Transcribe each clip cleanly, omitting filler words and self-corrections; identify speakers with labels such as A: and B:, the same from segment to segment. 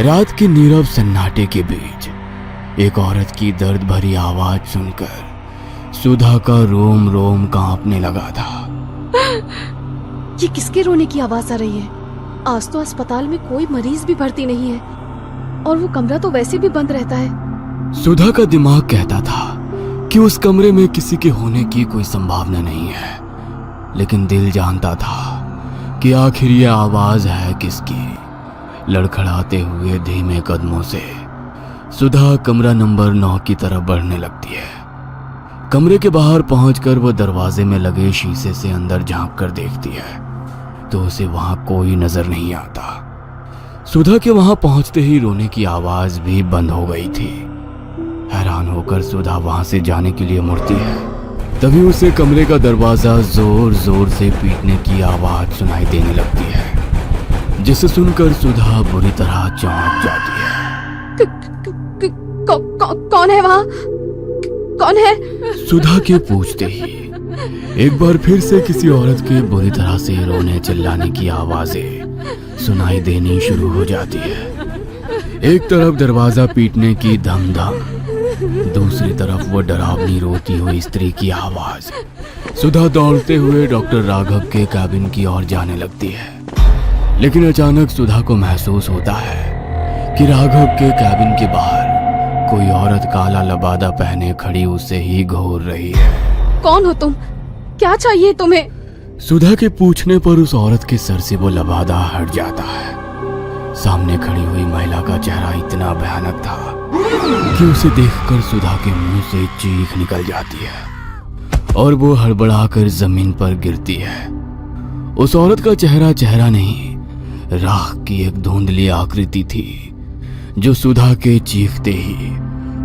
A: रात के नीरव सन्नाटे के बीच एक औरत की दर्द भरी आवाज सुनकर सुधा का रोम रोम कांपने लगा था।
B: ये किसके रोने की आवाज आ रही है? आज तो अस्पताल में कोई मरीज भी भर्ती नहीं है और वो कमरा तो वैसे भी बंद रहता है।
A: सुधा का दिमाग कहता था कि उस कमरे में किसी के होने की कोई संभावना नहीं है, लेकिन दिल जानता था कि आखिर ये आवाज है किसकी। लड़खड़ाते हुए धीमे कदमों से सुधा कमरा नंबर 9 की तरफ बढ़ने लगती है। कमरे के बाहर पहुंचकर वो दरवाजे में लगे शीशे से अंदर झांक कर देखती है तो उसे वहां कोई नजर नहीं आता। सुधा के वहां पहुंचते ही रोने की आवाज भी बंद हो गई थी। हैरान होकर सुधा वहां से जाने के लिए मुड़ती है, तभी उसे कमरे का दरवाजा जोर जोर से पीटने की आवाज सुनाई देने लगती है, जिसे सुनकर सुधा बुरी तरह चौंक जाती है।
B: कौन है वहाँ? कौन है?
A: सुधा के पूछते ही एक बार फिर से किसी औरत के बुरी तरह से रोने चिल्लाने की आवाजें सुनाई देनी शुरू हो जाती है। एक तरफ दरवाजा पीटने की धम धम, दूसरी तरफ वो डरावनी रोती हुई स्त्री की आवाज। सुधा दौड़ते हुए डॉक्टर राघव के कैबिन की ओर जाने लगती है, लेकिन अचानक सुधा को महसूस होता है कि राघव के कैबिन के बाहर कोई औरत काला लबादा पहने खड़ी उसे ही घूर रही है।
B: कौन हो तुम? क्या चाहिए तुम्हें?
A: सुधा के पूछने पर उस औरत के सर से वो लबादा हट जाता है। सामने खड़ी हुई महिला का चेहरा इतना भयानक था कि उसे देखकर सुधा के मुंह से चीख निकल जाती है और वो हड़बड़ाकर जमीन पर गिरती है। उस औरत का चेहरा नहीं, राख की एक धुंधली आकृति थी जो सुधा के चीखते ही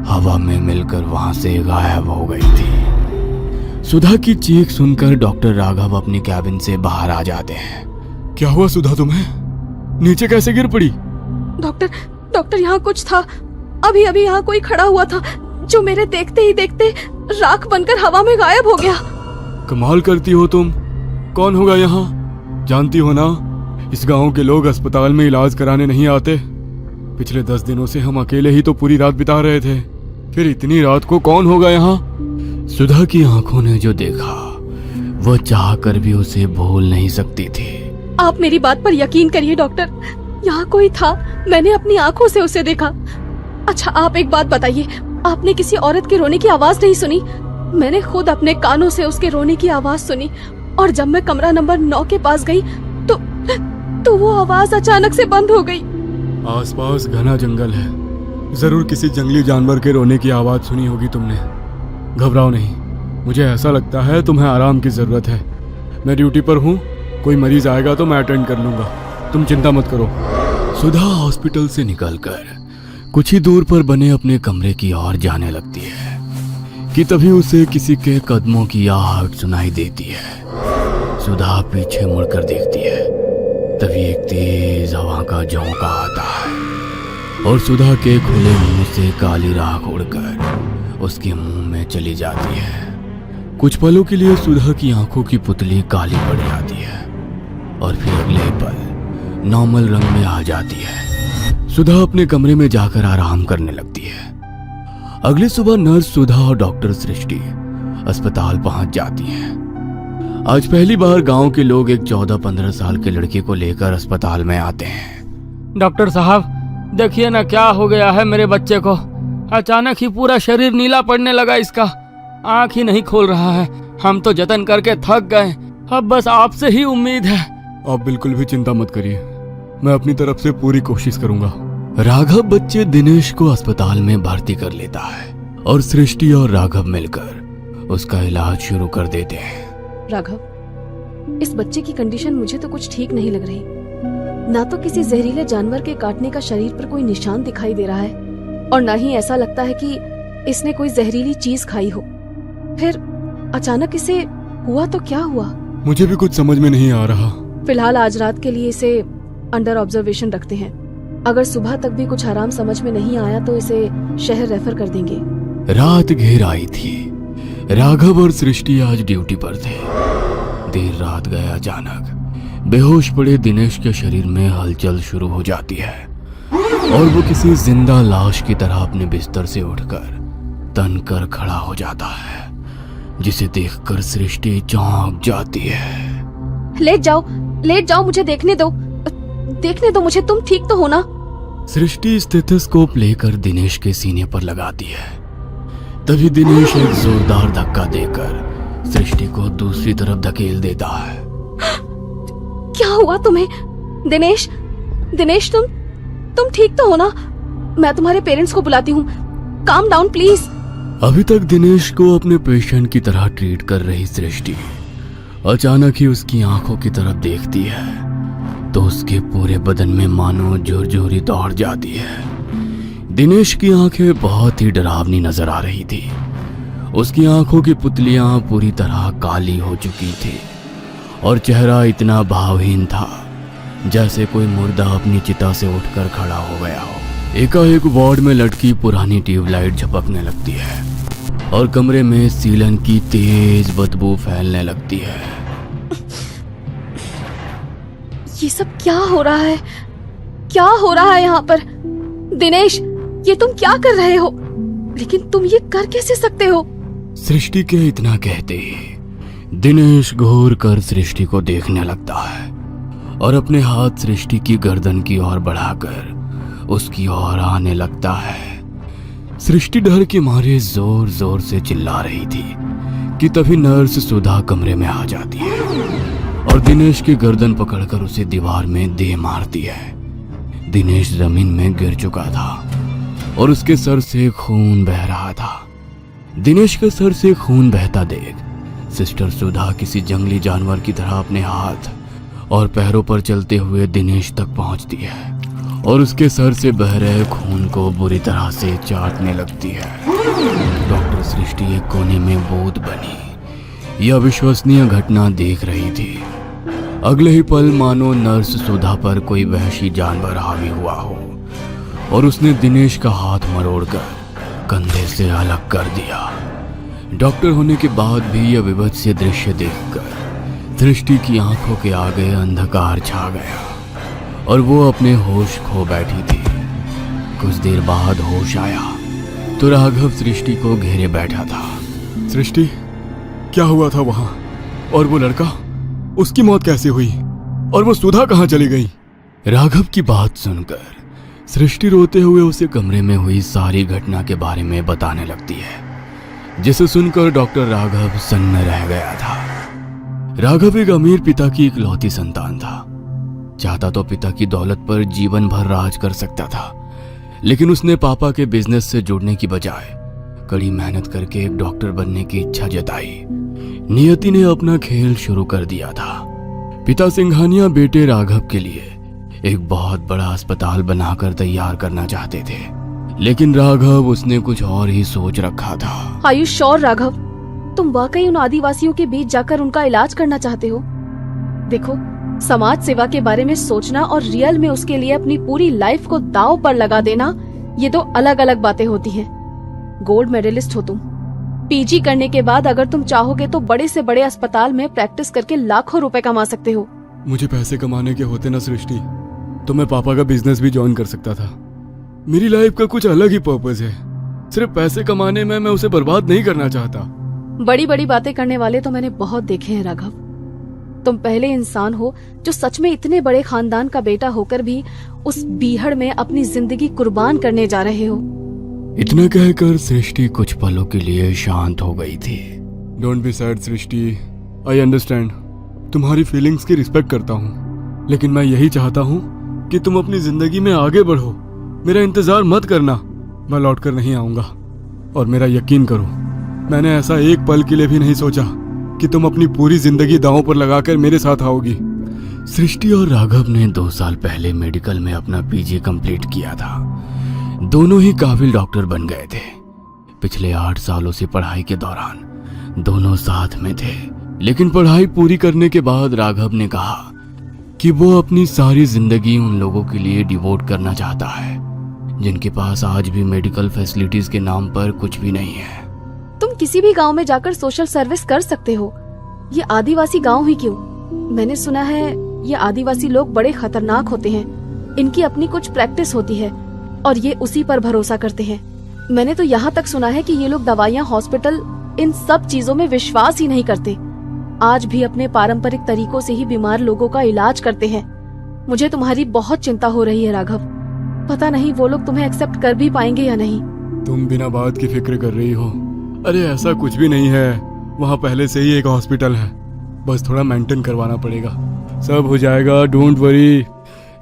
A: हवा में मिलकर वहां से गायब हो गई थी। सुधा की चीख सुनकर डॉक्टर राघव अपनी कैबिन से बाहर आ जाते हैं। क्या हुआ सुधा, तुम्हें नीचे कैसे गिर पड़ी?
B: डॉक्टर यहाँ कुछ था। अभी यहाँ कोई खड़ा हुआ था जो मेरे देखते ही देखते राख बनकर हवा में गायब हो गया।
A: कमाल करती हो तुम। कौन होगा यहाँ? जानती हो ना, इस गांव के लोग अस्पताल में इलाज कराने नहीं आते। पिछले 10 दिनों से हम अकेले ही तो पूरी रात बिता रहे थे, फिर इतनी रात को कौन होगा यहाँ? सुधा की आंखों ने जो देखा वो चाह कर भी उसे भूल नहीं सकती थी।
B: आप मेरी बात पर यकीन करिए डॉक्टर, यहाँ कोई था, मैंने अपनी आंखों से उसे देखा। अच्छा आप एक बात बताइए, आपने किसी औरत के रोने की आवाज नहीं सुनी? मैंने खुद अपने कानों से उसके रोने की आवाज सुनी और जब मैं कमरा नंबर 9 के पास गई तो वो आवाज अचानक से बंद हो गई।
A: आसपास घना जंगल है, जरूर किसी जंगली जानवर के रोने की आवाज सुनी होगी तुमने। घबराओ नहीं, मुझे ऐसा लगता है तुम्हें आराम की जरूरत है। मैं ड्यूटी पर हूँ, कोई मरीज आएगा तो मैं अटेंड कर लूंगा, तुम चिंता मत करो। सुधा हॉस्पिटल से निकलकर कुछ ही दूर पर बने अपने कमरे की ओर जाने लगती है कि तभी उसे किसी के कदमों की आहट सुनाई देती है। सुधा पीछे मुड़कर देखती है, तभी एक तेज हवा का झोंका आता है और सुधा के खुले मुंह से काली राख उड़कर उसके मुंह में चली जाती है। कुछ पलों के लिए सुधा की आंखों की पुतली काली पड़ जाती है और फिर अगले पल नॉर्मल रंग में आ जाती है। सुधा अपने कमरे में जाकर आराम करने लगती है। अगली सुबह नर्स सुधा और डॉक्टर सृष्टि अस्पताल पहुंच जाती हैं। आज पहली बार गांव के लोग एक 14-15 साल के लड़के को लेकर अस्पताल में आते हैं।
C: डॉक्टर साहब देखिए ना, क्या हो गया है मेरे बच्चे को। अचानक ही पूरा शरीर नीला पड़ने लगा, इसका आंख ही नहीं खोल रहा है। हम तो जतन करके थक गए, अब बस आपसे ही उम्मीद है।
A: आप बिल्कुल भी चिंता मत करिए, मैं अपनी तरफ से पूरी कोशिश करूंगा। राघव बच्चे दिनेश को अस्पताल में भर्ती कर लेता है और सृष्टि और राघव मिलकर उसका इलाज शुरू कर देते हैं।
B: राघव, इस बच्चे की कंडीशन मुझे तो कुछ ठीक नहीं लग रही। ना तो किसी जहरीले जानवर के काटने का शरीर पर कोई निशान दिखाई दे रहा है और ना ही ऐसा लगता है कि इसने कोई जहरीली चीज खाई हो। फिर अचानक इसे हुआ तो क्या हुआ?
A: मुझे भी कुछ समझ में नहीं आ रहा।
B: फिलहाल आज रात के लिए इसे अंडर ऑब्जर्वेशन रखते हैं। अगर सुबह तक भी कुछ आराम समझ में नहीं आया तो इसे शहर रेफर कर देंगे।
A: रात घेर आई थी। राघव और सृष्टि आज ड्यूटी पर थे। देर रात गए अचानक बेहोश पड़े दिनेश के शरीर में हलचल शुरू हो जाती है और वो किसी जिंदा लाश की तरह अपने बिस्तर से उठकर तन कर खड़ा हो जाता है, जिसे देखकर सृष्टि चौंक जाती है।
B: लेट जाओ, मुझे देखने दो मुझे। तुम ठीक तो हो ना?
A: सृष्टि स्टेथोस्कोप लेकर दिनेश के सीने पर लगाती है। तभी दिनेश एक जोरदार धक्का देकर सृष्टि को दूसरी तरफ धकेल देता है।
B: क्या हुआ तुम्हें? दिनेश, तुम ठीक तो हो ना? मैं तुम्हारे पेरेंट्स को बुलाती हूँ। Calm down please.
A: अभी तक दिनेश को अपने पेशेंट की तरह ट्रीट कर रही सृष्टि अचानक ही उसकी आंखों की तरफ देखती है तो उसके पूरे बदन में मानो जोर-जोरी दौड़ जाती है। दिनेश की आंखें बहुत ही डरावनी नजर आ रही थी। उसकी आंखों की पुतलियां पूरी तरह काली हो चुकी थी और चेहरा इतना भावहीन था जैसे कोई मुर्दा अपनी चिता से उठकर खड़ा हो गया हो। एकाएक वार्ड में लटकी पुरानी ट्यूबलाइट झपकने लगती है और कमरे में सीलन की तेज बदबू फैलने लगती है।
B: ये सब क्या हो रहा है? क्या हो रहा है यहाँ पर? दिनेश, ये तुम क्या कर रहे हो? लेकिन तुम ये कर कैसे सकते हो?
A: सृष्टि के इतना कहते ही दिनेश घूर कर सृष्टि को देखने लगता है और अपने हाथ सृष्टि की गर्दन की ओर बढ़ाकर उसकी ओर आने लगता है। सृष्टि डर के मारे जोर जोर से चिल्ला रही थी कि तभी नर्स सुधा कमरे में आ जाती है और दिनेश की गर्दन पकड़कर उसे दीवार में दे मारती है। दिनेश जमीन में गिर चुका था और उसके सर से खून बह रहा था। दिनेश के सर से खून बहता देख सिस्टर सुधा किसी जंगली जानवर की तरह अपने हाथ और पैरों पर चलते हुए दिनेश तक पहुंचती है और उसके सर से बह रहे खून को बुरी तरह से चाटने लगती है। डॉक्टर सृष्टि एक कोने में बोध बनी यह अविश्वसनीय घटना देख रही थी। अगले ही पल मानो नर्स सुधा पर कोई वहशी जानवर हावी हुआ हो और उसने दिनेश का हाथ मरोड़कर कंधे से अलग कर दिया। डॉक्टर होने के बाद भी यह विभत्स दृश्य देखकर सृष्टि की आंखों के आगे अंधकार छा गया और वो अपने होश खो बैठी थी। कुछ देर बाद होश आया तो राघव सृष्टि को घेरे बैठा था। सृष्टि, क्या हुआ था वहां? और वो लड़का, उसकी मौत कैसे हुई? और वो सुधा कहाँ चली गई? राघव की बात सुनकर सृष्टि रोते हुए उसे कमरे में हुई सारी घटना के बारे में बताने लगती है, जिसे सुनकर डॉक्टर राघव सन्न रह गया था। राघव एक अमीर पिता की इकलौती संतान था। चाहता तो पिता की दौलत पर जीवन भर राज कर सकता था, लेकिन उसने पापा के बिजनेस से जुड़ने की बजाय कड़ी मेहनत करके एक डॉक्टर बनने की इच्छा जताई। नियति ने अपना खेल शुरू कर दिया था। पिता सिंघानिया बेटे राघव के लिए एक बहुत बड़ा अस्पताल बनाकर तैयार करना चाहते थे, लेकिन राघव उसने कुछ और ही सोच रखा था।
B: Are you sure Raghav? तुम वाकई उन आदिवासियों के बीच जाकर उनका इलाज करना चाहते हो? देखो, समाज सेवा के बारे में सोचना और रियल में उसके लिए अपनी पूरी लाइफ को दांव पर लगा देना, ये दो अलग अलग बातें होती हैं। गोल्ड मेडलिस्ट हो तुम। पीजी करने के बाद अगर तुम चाहोगे तो बड़े से बड़े अस्पताल में प्रैक्टिस करके लाखों रुपए कमा सकते हो।
A: मुझे पैसे कमाने के होते ना सृष्टि, तो मैं पापा का बिजनेस भी ज्वाइन कर सकता था। मेरी लाइफ का कुछ अलग ही पर्पस है। सिर्फ पैसे कमाने में मैं उसे बर्बाद नहीं करना चाहता।
B: बड़ी बड़ी बातें करने वाले तो मैंने बहुत देखे हैं राघव। तुम पहले इंसान हो जो सच में इतने बड़े खानदान का बेटा होकर भी उस बीहड़ में अपनी जिंदगी कुर्बान करने जा रहे हो।
A: इतना कहकर सृष्टि कुछ पलों के लिए शांत हो गई थी। Don't be sad Srishti, I understand. तुम्हारी फीलिंग्स की रिस्पेक्ट करता हूँ, लेकिन मैं यही चाहता हूँ कि तुम अपनी जिंदगी में आगे बढ़ो। मेरा इंतजार मत करना, मैं लौट कर नहीं आऊंगा। और मेरा यकीन करो, मैंने ऐसा एक पल के लिए भी नहीं सोचा कि तुम अपनी पूरी जिंदगी दांव पर लगाकर मेरे साथ आओगी। सृष्टि और राघव ने 2 साल पहले मेडिकल में अपना पीजी कंप्लीट किया था। दोनों ही काबिल डॉक्टर बन गए थे। पिछले 8 सालों से पढ़ाई के दौरान दोनों साथ में थे, लेकिन पढ़ाई पूरी करने के बाद राघव ने कहा कि वो अपनी सारी जिंदगी उन लोगों के लिए डिवोट करना चाहता है जिनके पास आज भी मेडिकल फैसिलिटीज के नाम पर कुछ भी नहीं है।
B: तुम किसी भी गांव में जाकर सोशल सर्विस कर सकते हो। ये आदिवासी गांव ही क्यों? मैंने सुना है ये आदिवासी लोग बड़े खतरनाक होते हैं इनकी अपनी कुछ प्रैक्टिस होती है और ये उसी पर भरोसा करते हैं। मैंने तो यहाँ तक सुना है कि ये लोग दवाइयाँ, हॉस्पिटल, इन सब चीजों में विश्वास ही नहीं करते। आज भी अपने पारंपरिक तरीकों से ही बीमार लोगों का इलाज करते हैं। मुझे तुम्हारी बहुत चिंता हो रही है राघव। पता नहीं वो लोग तुम्हें एक्सेप्ट कर भी पाएंगे या नहीं।
A: तुम बिना बात की फिक्र कर रही हो। अरे ऐसा कुछ भी नहीं है, वहाँ पहले से ही एक हॉस्पिटल है, बस थोड़ा मेंटेन करवाना पड़ेगा, सब हो जाएगा, डोंट वरी।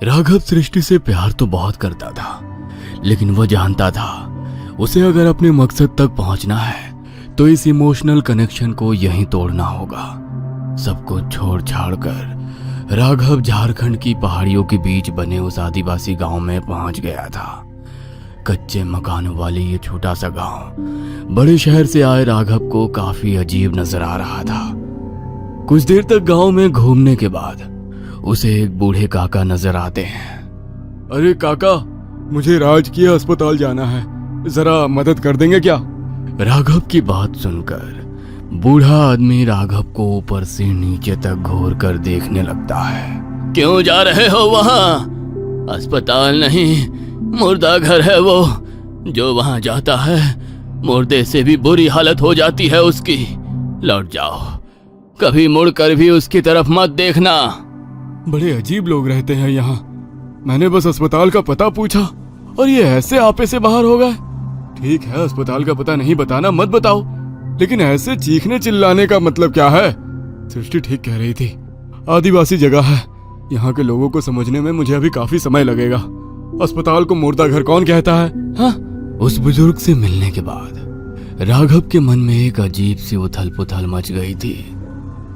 C: राघव सृष्टि से प्यार तो बहुत करता था, लेकिन वह जानता था उसे अगर अपने मकसद तक पहुंचना है तो इस इमोशनल कनेक्शन को यहीं तोड़ना होगा। सब कुछ छोड़ छाड़ कर राघव झारखंड की पहाड़ियों के बीच बने उस आदिवासी गांव में पहुंच गया था। कच्चे मकानों वाले ये छोटा सा गांव बड़े शहर से आए राघव को काफी अजीब नजर आ रहा था। कुछ देर तक गांव में घूमने के बाद उसे एक बूढ़े काका नजर आते हैं।
A: अरे काका, मुझे राजकीय अस्पताल जाना है, जरा मदद कर देंगे क्या?
C: राघव की बात सुनकर बूढ़ा आदमी राघव को ऊपर से नीचे तक घूर कर देखने लगता है। क्यों जा रहे हो वहाँ? अस्पताल नहीं, मुर्दा घर है वो। जो वहाँ जाता है मुर्दे से भी बुरी हालत हो जाती है उसकी। लौट जाओ, कभी मुड़कर भी उसकी तरफ मत देखना।
A: बड़े अजीब लोग रहते हैं यहाँ। मैंने बस अस्पताल का पता पूछा और ये ऐसे आपे से बाहर हो गए। ठीक है, अस्पताल का पता नहीं बताना मत बताओ, लेकिन ऐसे चीखने चिल्लाने का मतलब क्या है? सृष्टि ठीक कह रही थी, आदिवासी जगह है, यहाँ के लोगों को समझने में मुझे अभी काफी समय लगेगा। अस्पताल को मुर्दा घर कौन कहता है?
C: हाँ? उस बुजुर्ग से मिलने के बाद राघव के मन में एक अजीब सी उथल पुथल मच गई थी।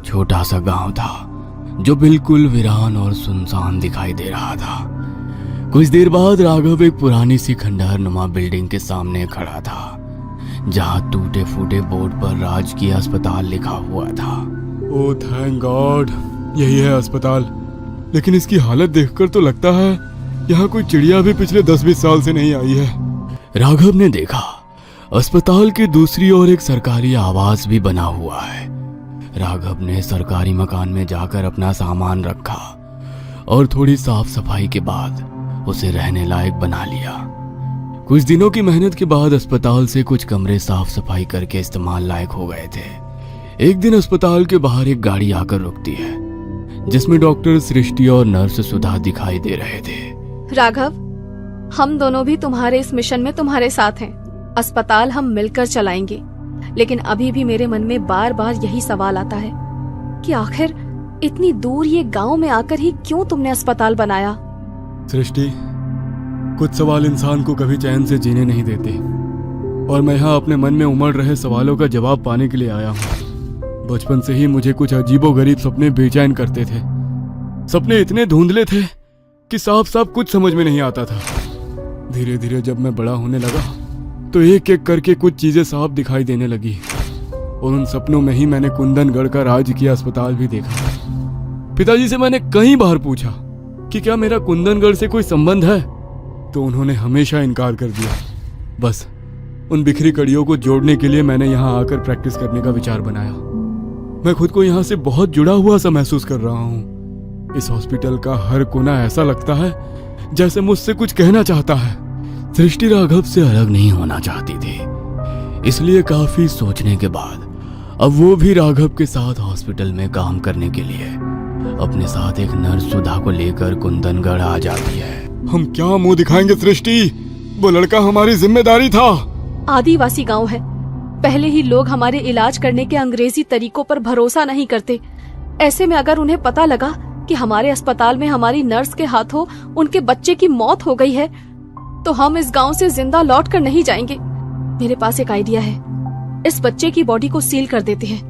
C: छोटा सा गांव था जो बिल्कुल वीरान और सुनसान दिखाई दे रहा था। कुछ देर बाद राघव एक पुरानी सी खंडहर नुमा बिल्डिंग के सामने खड़ा था, जहां टूटे फूटे बोर्ड पर राजकीय अस्पताल लिखा हुआ था।
A: ओह थैंक गॉड, यही है अस्पताल। लेकिन इसकी हालत देखकर तो लगता है यहाँ कोई चिड़िया भी पिछले 10-20 साल से नहीं आई है।
C: राघव ने देखा अस्पताल की दूसरी ओर एक सरकारी आवास भी बना हुआ है। राघव ने सरकारी मकान में जाकर अपना सामान रखा और थोड़ी साफ सफाई के बाद उसे रहने लायक बना लिया। कुछ दिनों की मेहनत के बाद अस्पताल से कुछ कमरे साफ सफाई करके इस्तेमाल लायक हो गए थे। एक दिन अस्पताल के बाहर एक गाड़ी आकर रुकती है, जिसमें डॉक्टर सृष्टि और नर्स सुधा दिखाई दे रहे थे।
B: राघव, हम दोनों भी तुम्हारे इस मिशन में तुम्हारे साथ हैं। अस्पताल हम मिलकर चलाएंगे, लेकिन अभी भी मेरे मन में बार बार यही सवाल आता है कि आखिर इतनी दूर ये गांव में आकर ही क्यों तुमने अस्पताल बनाया?
A: सृष्टि, कुछ सवाल इंसान को कभी चैन से जीने नहीं देते, और मैं यहाँ अपने मन में उमड़ रहे सवालों का जवाब पाने के लिए आया हूँ। बचपन से ही मुझे कुछ अजीबोगरीब सपने बेचैन करते थे। सपने इतने धुंधले थे कि साफ साफ कुछ समझ में नहीं आता था। धीरे धीरे जब मैं बड़ा होने लगा तो एक एक करके कुछ चीजें साफ दिखाई देने लगी, और उन सपनों में ही मैंने कुंदनगढ़ का राजकीय अस्पताल भी देखा। पिताजी से मैंने कई बार पूछा कि क्या मेरा कुंदनगढ़ से कोई संबंध है, तो उन्होंने हमेशा इनकार कर दिया। बस उन बिखरी कड़ियों को जोड़ने के लिए मैंने यहाँ आकर प्रैक्टिस करने का विचार बनाया। मैं खुद को यहाँ से बहुत जुड़ा हुआ सा महसूस कर रहा हूँ। इस हॉस्पिटल का हर कोना ऐसा लगता है जैसे मुझसे कुछ कहना चाहता है।
C: सृष्टि राघव से अलग नहीं होना चाहती थी, इसलिए काफी सोचने के बाद अब वो भी राघव के साथ हॉस्पिटल में काम करने के लिए अपने साथ एक नर्स सुधा को लेकर कुंदनगढ़ आ जाती है।
A: हम क्या मुंह दिखाएंगे सृष्टि, वो लड़का हमारी जिम्मेदारी था।
B: आदिवासी गांव है, पहले ही लोग हमारे इलाज करने के अंग्रेजी तरीकों पर भरोसा नहीं करते। ऐसे में अगर उन्हें पता लगा कि हमारे अस्पताल में हमारी नर्स के हाथों उनके बच्चे की मौत हो गई है, तो हम इस गांव से जिंदा लौट कर नहीं जाएंगे। मेरे पास एक आइडिया है, इस बच्चे की बॉडी को सील कर देते हैं।